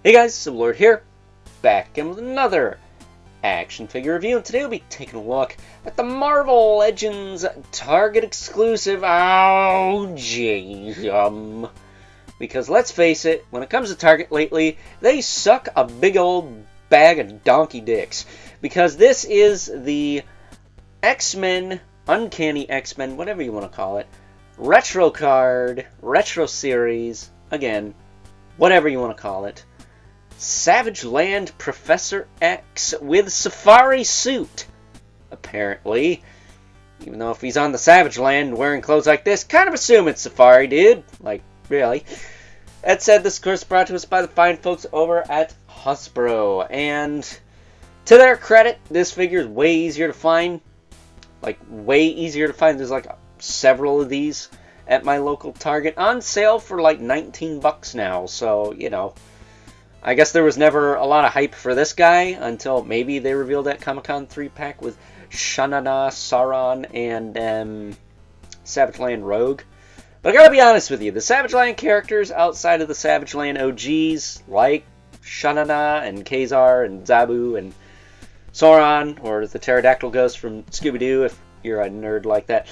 Hey guys, Sublord here, back in with another action figure review, and today we'll be taking a look at the Marvel Legends Target exclusive. Oh, jeez, because let's face it, when it comes to Target lately, they suck a big old bag of donkey dicks. Because this is the X-Men, Uncanny X-Men, whatever you want to call it, retro card, retro series, again, whatever you want to call it. Savage Land Professor X with safari suit, apparently. Even though if he's on the Savage Land wearing clothes like this, kind of assume it's safari, dude. Like, really. That said, this course brought to us by the fine folks over at Hasbro. And to their credit, this figure is way easier to find. Like, way easier to find. There's like several of these at my local Target on sale for like 19 bucks now. So, you know, I guess there was never a lot of hype for this guy until maybe they revealed that Comic-Con 3-pack with Shanana, Sauron, and Savage Land Rogue. But I gotta be honest with you, the Savage Land characters outside of the Savage Land OGs, like Shanana and Kazar and Zabu and Sauron, or the Pterodactyl Ghost from Scooby-Doo, if you're a nerd like that.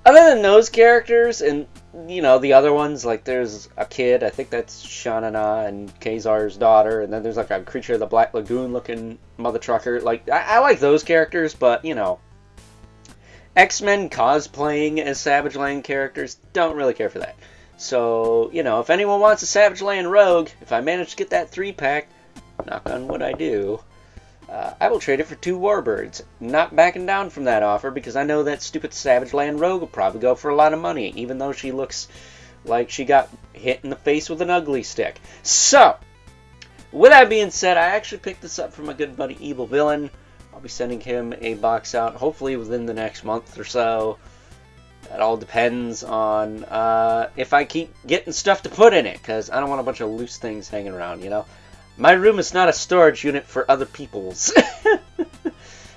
Other than those characters, and, you know, the other ones, like there's a kid, I think that's Shanana and Kazar's daughter, and then there's like a Creature of the Black Lagoon looking mother trucker. Like, I like those characters, but, you know, X-Men cosplaying as Savage Land characters, don't really care for that. So, you know, if anyone wants a Savage Land Rogue, if I manage to get that 3-pack, knock on wood I do, I will trade it for 2 Warbirds. Not backing down from that offer, because I know that stupid Savage Land Rogue will probably go for a lot of money, even though she looks like she got hit in the face with an ugly stick. So, with that being said, I actually picked this up from my good buddy Evil Villain. I'll be sending him a box out, hopefully within the next month or so. That all depends on if I keep getting stuff to put in it, because I don't want a bunch of loose things hanging around, you know? My room is not a storage unit for other people's.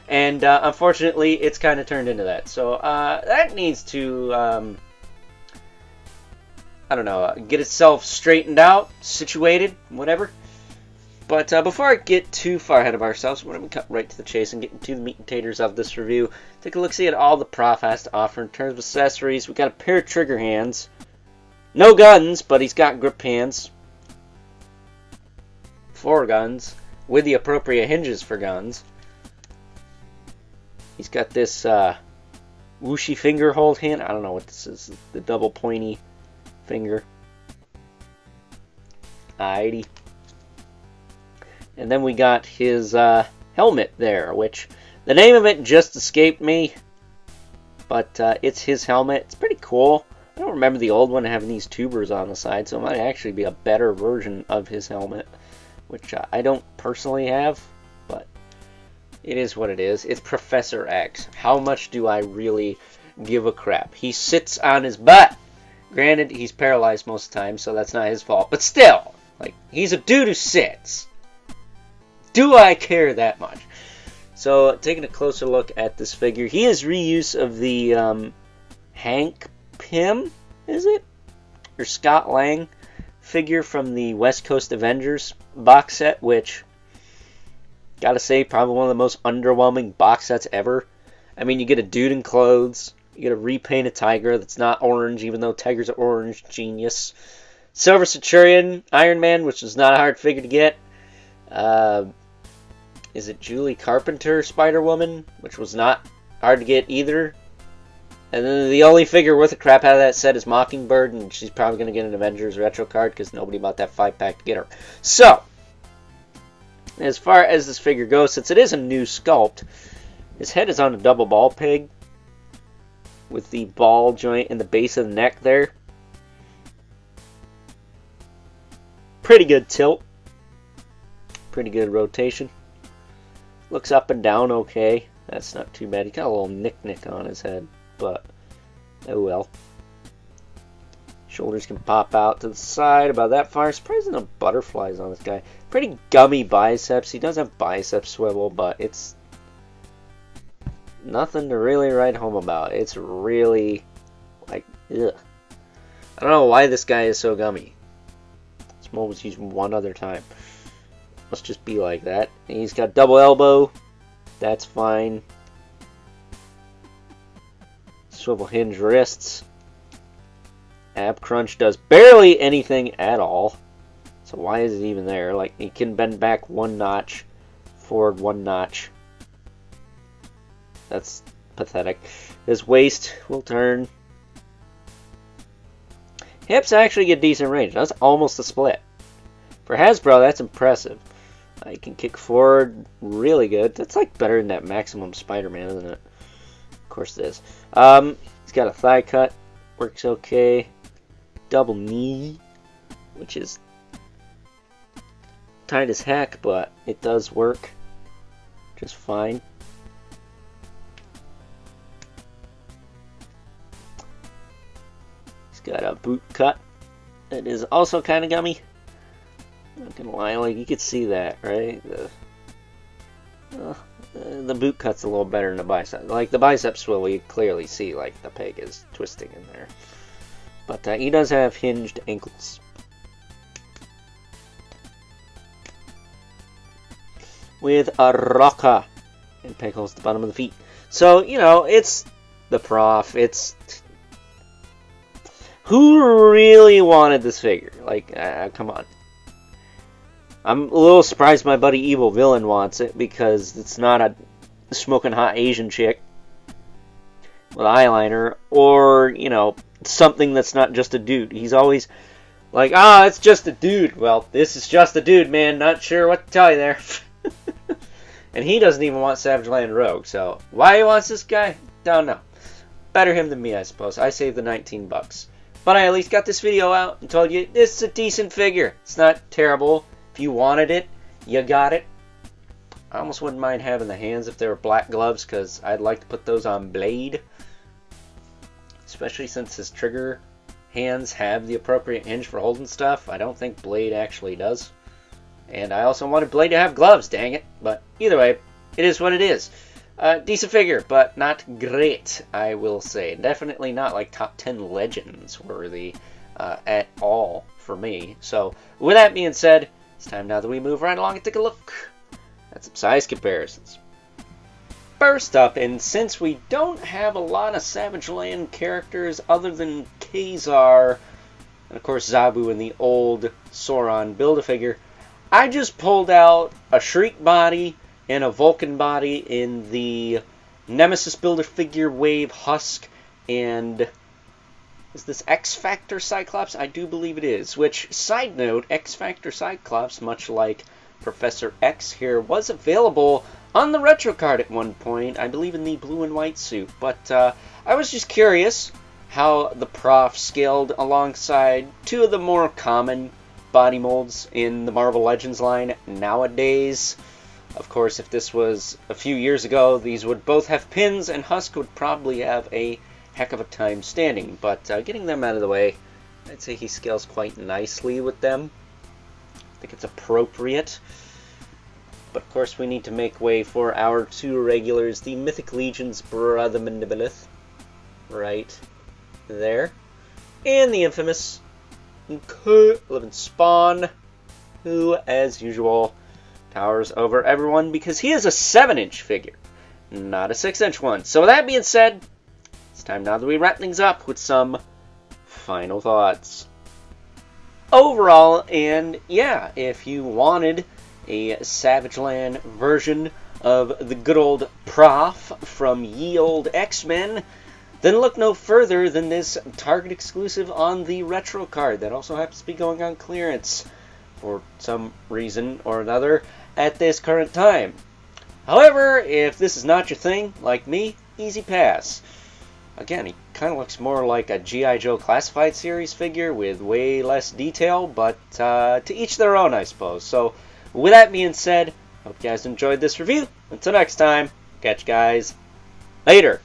And unfortunately, it's kind of turned into that. So that needs to, I don't know, get itself straightened out, situated, whatever. But before I get too far ahead of ourselves, we're going to cut right to the chase and get into the meat and taters of this review. Take a look-see at all the Prof has to offer in terms of accessories. We got a pair of trigger hands. No guns, but he's got grip hands. 4 guns, with the appropriate hinges for guns. He's got this whooshy finger hold hand. I don't know what this is. The double pointy finger. Alrighty. And then we got his helmet there, which the name of it just escaped me. But it's his helmet. It's pretty cool. I don't remember the old one having these tubers on the side, so it might actually be a better version of his helmet, which I don't personally have, but it is what it is. It's Professor X. How much do I really give a crap? He sits on his butt. Granted, he's paralyzed most of the time, so that's not his fault. But still, like, he's a dude who sits. Do I care that much? So, taking a closer look at this figure, he is reuse of the Hank Pym, is it? Or Scott Lang figure from the West Coast Avengers box set, which, gotta say, probably one of the most underwhelming box sets ever. I mean, you get a dude in clothes, you get a repainted tiger that's not orange, even though tigers are orange, genius. Silver Centurion, Iron Man, which is not a hard figure to get. Is it Julie Carpenter, Spider-Woman, which was not hard to get either. And then the only figure worth a crap out of that set is Mockingbird, and she's probably going to get an Avengers retro card because nobody bought that 5-pack to get her. So, as far as this figure goes, since it is a new sculpt, his head is on a double ball peg with the ball joint in the base of the neck there. Pretty good tilt. Pretty good rotation. Looks up and down okay. That's not too bad. He got a little nick on his head, but oh well. Shoulders can pop out to the side about that far. Surprising no butterflies on this guy. Pretty gummy biceps. He does have bicep swivel, but it's nothing to really write home about. It's really like, ugh. I don't know why this guy is so gummy. It's mold was used one other time. Must just be like that. And he's got double elbow. That's fine. Swivel hinge wrists. Ab crunch does barely anything at all. So why is it even there? Like, he can bend back one notch, forward one notch. That's pathetic. His waist will turn. Hips actually get decent range. That's almost a split. For Hasbro, that's impressive. He can kick forward really good. That's like better than that Maximum Spider-Man, isn't it? Of course it is. He's got a thigh cut. Works okay. Double knee, which is tight as heck, but it does work just fine. He's got a boot cut that is also kind of gummy. Not gonna lie, like, you could see that, right? The boot cut's a little better than the bicep. Like, the bicep swivel, you clearly see, like, the peg is twisting in there. But he does have hinged ankles. With a rocker. And peg holes at the bottom of the feet. So, you know, it's the prof. It's... Who really wanted this figure? Like, come on. I'm a little surprised my buddy Evil Villain wants it, because it's not a smoking hot Asian chick with eyeliner, or, you know, something that's not just a dude. He's always like, it's just a dude. Well, this is just a dude, man. Not sure what to tell you there. And he doesn't even want Savage Land Rogue, so why he wants this guy? Don't know. Better him than me, I suppose. I saved the 19 bucks. But I at least got this video out and told you this is a decent figure. It's not terrible. If you wanted it, you got it. I almost wouldn't mind having the hands if they were black gloves, because I'd like to put those on Blade. Especially since his trigger hands have the appropriate hinge for holding stuff. I don't think Blade actually does. And I also wanted Blade to have gloves, dang it. But either way, it is what it is. Decent figure, but not great, I will say. Definitely not like top 10 Legends worthy at all for me. So, with that being said, it's time now that we move right along and take a look at some size comparisons. First up, and since we don't have a lot of Savage Land characters other than Kazar, and of course Zabu and the old Sauron Build-A-Figure, I just pulled out a Shriek body and a Vulcan body in the Nemesis Build-A-Figure Wave Husk, and is this X-Factor Cyclops? I do believe it is. Which, side note, X-Factor Cyclops, much like Professor X here, was available on the retro card at one point, I believe in the blue and white suit. But I was just curious how the prof scaled alongside two of the more common body molds in the Marvel Legends line nowadays. Of course, if this was a few years ago, these would both have pins, and Husk would probably have a heck of a time standing, but getting them out of the way, I'd say he scales quite nicely with them. I think it's appropriate. But of course we need to make way for our two regulars, the Mythic Legion's Brother Mandibilith, right there, and the infamous Living Spawn, who, as usual, towers over everyone because he is a 7-inch figure, not a 6-inch one. So with that being said, it's time now that we wrap things up with some final thoughts. Overall, and yeah, if you wanted a Savage Land version of the good old Prof from ye old X-Men, then look no further than this Target exclusive on the retro card that also happens to be going on clearance for some reason or another at this current time. However, if this is not your thing, like me, easy pass. Again, he kind of looks more like a G.I. Joe Classified Series figure with way less detail, but to each their own, I suppose. So, with that being said, hope you guys enjoyed this review. Until next time, catch you guys later.